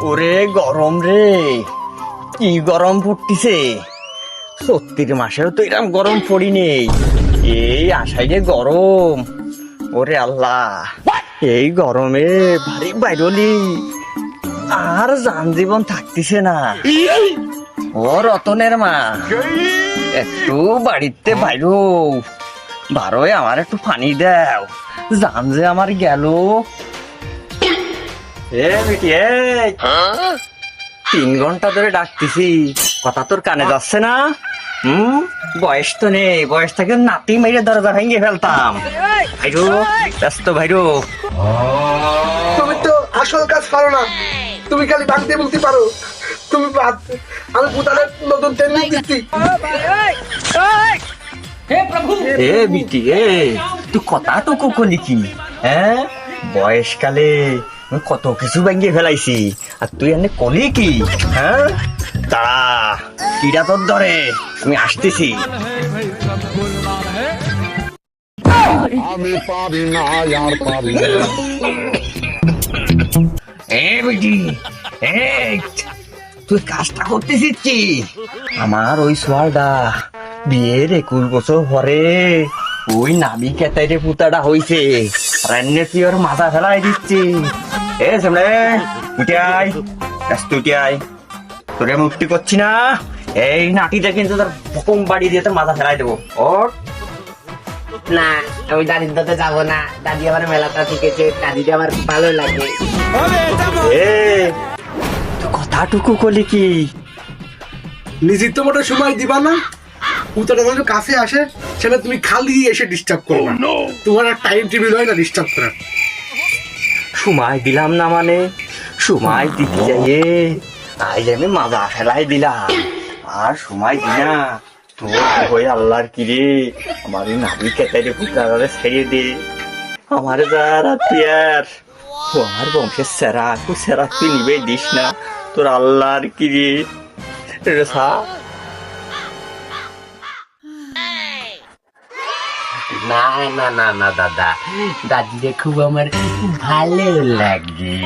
ওরে গরম রে, কি গরম পড়তিছে। 36 মাসেও তো এরকম গরম পড়ি নেই। এই আষাঢ়ে গরম, ওরে আল্লাহ, এই গরমে ভারী বাইরলি আর যান জীবন থাকতিছে না। ও রতনের মা, একটু বাড়িতে বাইরো, বারোয় আমার একটু পানি দাও, জান যে আমার গেল। এ বেটি, 3 ঘন্টা ধরে ডাকতেছি, কথা তোর কানে যাচ্ছে না? বয়স তো নেই, বয়স থেকে নাতি মেরে দরজা ভেঙে ফেলতাম। ভাইরো, ব্যস্ত ভাইরো। তুমি তো আসল কাজ পারো না, তুমি খালি ভাঙতে বলতে পারো। তুমি আমি পুতানের নতুন ট্রেনিং দিচ্ছি। এ বিটি, তুই কথা তো কলি কি? হ্যাঁ, বয়সকালে আমি কত কিছু ভেঙে ফেলাইছি, আর তুই এনে কলি কি? হ্যাঁ, দাঁড়া, কিরা তোর ধরে, আমি আসতেছি। আমি পারি না আর পারি না। এ বেটি, তুই কাজটা করতেছিস কি? আমার ওই সোয়ালটা বিয়ের 21 বছর পরে ওই নাবি কেতাইরে পুতাটা হইছে, রান্নে তুই ওর মাথা ফেলাই দিচ্ছি। এ সামনে উঠিয়াই, ব্যস্ত উঠিয়াই, তোরে মুক্তি করছি না। এই নাটিটা কিন্তু তোর হুকুম বাড়ি দিয়ে তোর মাথা ফেলাই দেবো। ওর না, আমি দাদির দাদা যাবো না। দাদি আমার মেলাটা শিখেছে, দাদিটা আমার ভালো লাগে। এ তুই কথাটুকু করলি কি? নিজের তো মোটে সময় দিবা না, পুতাটা যখন কাছে আসে সেটা তুমি খালি এসে ডিস্টার্ব করো। তোমার আর টাইম টেবিল হয় না ডিস্টার্ব করার। সময় দিলাম না মানে, সময় দিতে যাইয়ে আজ আমি মাজা ফেলাই দিলাম, আর সময় দি না। তোর হয়ে আল্লাহর কি রে, আমার নাবি কেতাইরে পুত্রারে ছেড়ে দে। আমার যারা তিয়ার, ও আমার বংশের সেরা, তুই সেরা তুই নিবে দিস না। তোর আল্লাহর কি রে রেসা। না না না না দাদা, দাদিরে খুব আমার ভালো লাগে।